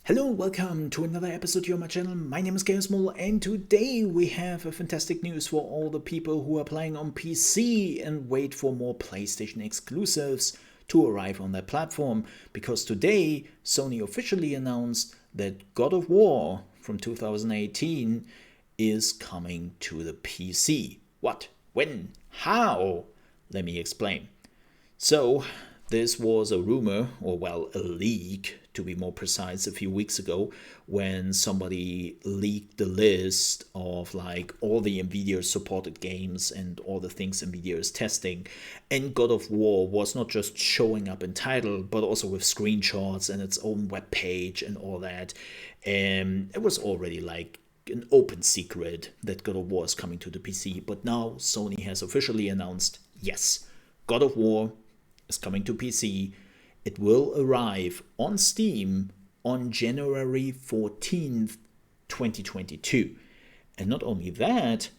Hello, welcome to another episode here on my channel. My name is ChaosMole, and today we have a fantastic news for all the people who are playing on PC and wait for more PlayStation exclusives to arrive on their platform. Because today, Sony officially announced that God of War from 2018 is coming to the PC. What? When? How? Let me explain. So, this was a rumor, or well, a leak to be more precise, a few weeks ago when somebody leaked the list of like all the Nvidia supported games and all the things Nvidia is testing. And God of War was not just showing up in title, but also with screenshots and its own web page and all that. And it was already like an open secret that God of War is coming to the PC. But now Sony has officially announced, yes, God of War is coming to PC. It will arrive on Steam on January 14th, 2022. And not only that,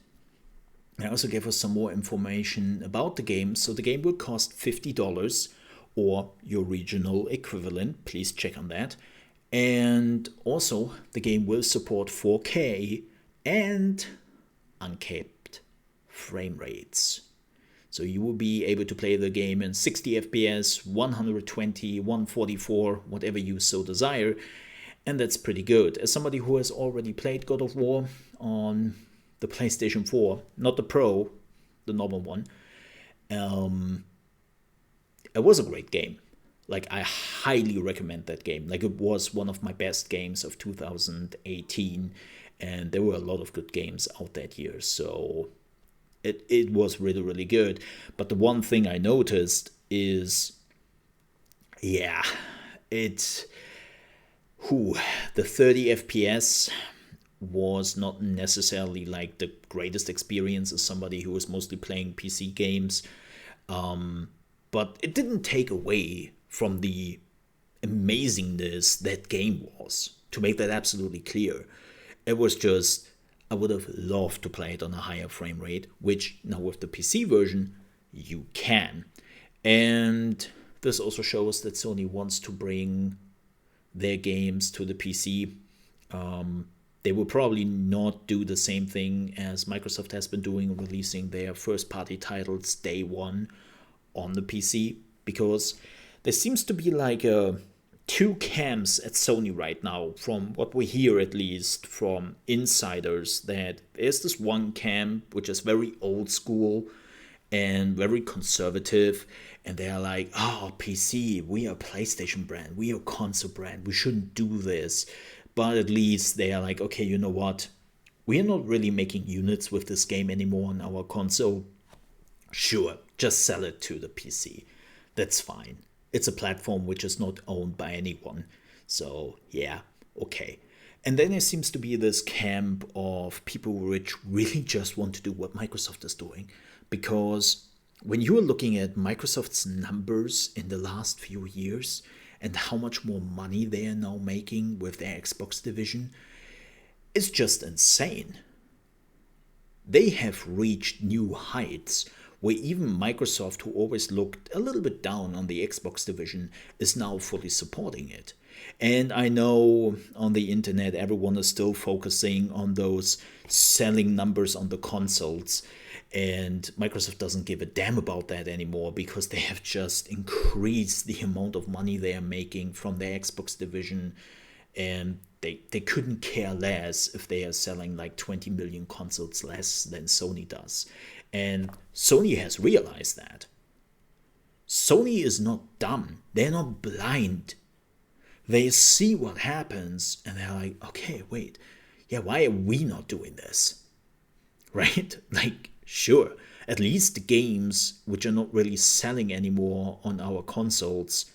I also gave us some more information about the game. So the game will cost $50 or your regional equivalent. Please check on that. And also, the game will support 4K and uncapped frame rates. So you will be able to play the game in 60 FPS, 120, 144, whatever you so desire. And that's pretty good. As somebody who has already played God of War on the PlayStation 4, not the Pro, the normal one, it was a great game. Like, I highly recommend that game. Like, it was one of my best games of 2018. And there were a lot of good games out that year. So it was really, really good. But the one thing I noticed is, the 30 FPS was not necessarily like the greatest experience as somebody who was mostly playing PC games. But it didn't take away from the amazingness that game was, to make that absolutely clear. It was just, I would have loved to play it on a higher frame rate, which now with the PC version, you can. And this also shows that Sony wants to bring their games to the PC. They will probably not do the same thing as Microsoft has been doing, releasing their first-party titles day one on the PC, because there seems to be like two camps at Sony right now, from what we hear at least from insiders, that there's this one camp which is very old school and very conservative, and they're like, oh, PC, we are a PlayStation brand, we are a console brand, we shouldn't do this. But at least they are like, okay, you know what, we are not really making units with this game anymore on our console. Sure, just sell it to the PC. That's fine. It's a platform which is not owned by anyone. So, yeah, okay. And then there seems to be this camp of people which really just want to do what Microsoft is doing. Because when you are looking at Microsoft's numbers in the last few years and how much more money they are now making with their Xbox division, it's just insane. They have reached new heights where even Microsoft, who always looked a little bit down on the Xbox division, is now fully supporting it. And I know on the internet everyone is still focusing on those selling numbers on the consoles, and Microsoft doesn't give a damn about that anymore because they have just increased the amount of money they are making from their Xbox division, and they couldn't care less if they are selling like 20 million consoles less than Sony does. And Sony has realized that. Sony is not dumb. They're not blind. They see what happens and they're like, okay, wait, yeah, why are we not doing this? Right? Like, sure, at least the games which are not really selling anymore on our consoles,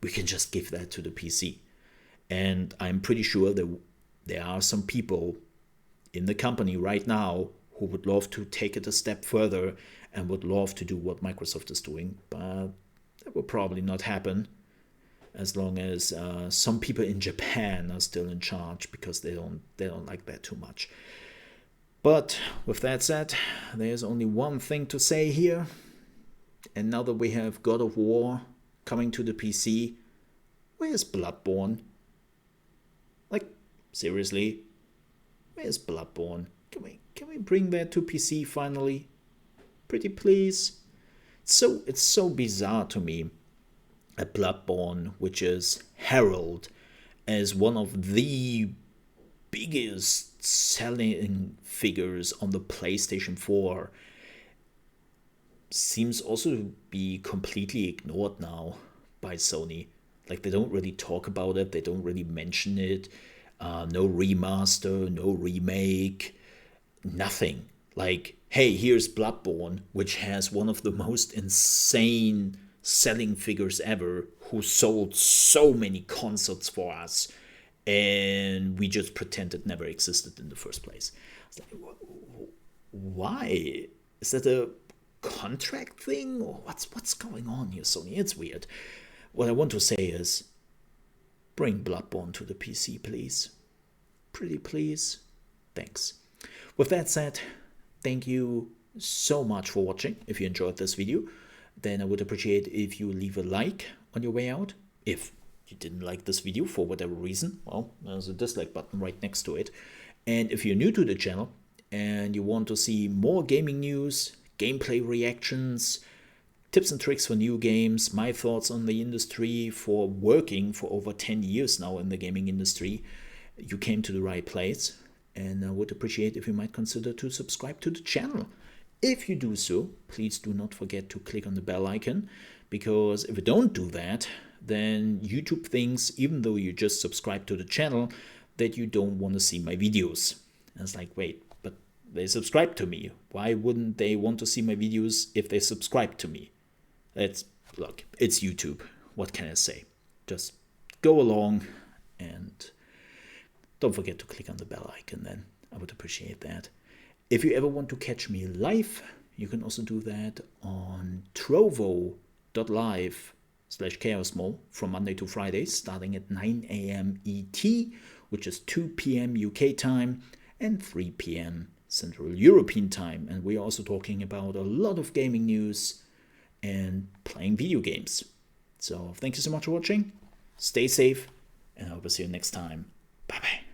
we can just give that to the PC. And I'm pretty sure that there are some people in the company right now who would love to take it a step further and would love to do what Microsoft is doing, but that will probably not happen as long as some people in Japan are still in charge, because they don't like that too much. But with that said, there's only one thing to say here. And now that we have God of War coming to the PC, where's Bloodborne? Like, seriously, where's Bloodborne? Can we bring that to PC finally? Pretty please. It's so bizarre to me. A Bloodborne, which is heralded as one of the biggest selling figures on the PlayStation 4, seems also to be completely ignored now by Sony. Like, they don't really talk about it, they don't really mention it. No remaster, no remake, nothing. Like, hey, here's Bloodborne, which has one of the most insane selling figures ever, who sold so many concerts for us, and we just pretend it never existed in the first place. It's like, why? Is that a contract thing, or what's going on here, Sony? It's weird. What I want to say is, bring Bloodborne to the PC, please. Pretty please. Thanks. With that said, thank you so much for watching. If you enjoyed this video, then I would appreciate if you leave a like on your way out. If you didn't like this video for whatever reason, well, there's a dislike button right next to it. And if you're new to the channel and you want to see more gaming news, gameplay reactions, tips and tricks for new games, my thoughts on the industry for working for over 10 years now in the gaming industry, you came to the right place. And I would appreciate if you might consider to subscribe to the channel. If you do so, please do not forget to click on the bell icon, because if you don't do that, then YouTube thinks, even though you just subscribe to the channel, that you don't want to see my videos. And it's like, wait, but they subscribe to me. Why wouldn't they want to see my videos if they subscribe to me? Look, it's YouTube. What can I say? Just go along and don't forget to click on the bell icon then. I would appreciate that. If you ever want to catch me live, you can also do that on trovo.live/ChaosMole from Monday to Friday, starting at 9 a.m. ET, which is 2 p.m. UK time and 3 p.m. Central European time. And we are also talking about a lot of gaming news and playing video games. So thank you so much for watching. Stay safe, and I hope to see you next time. Bye-bye.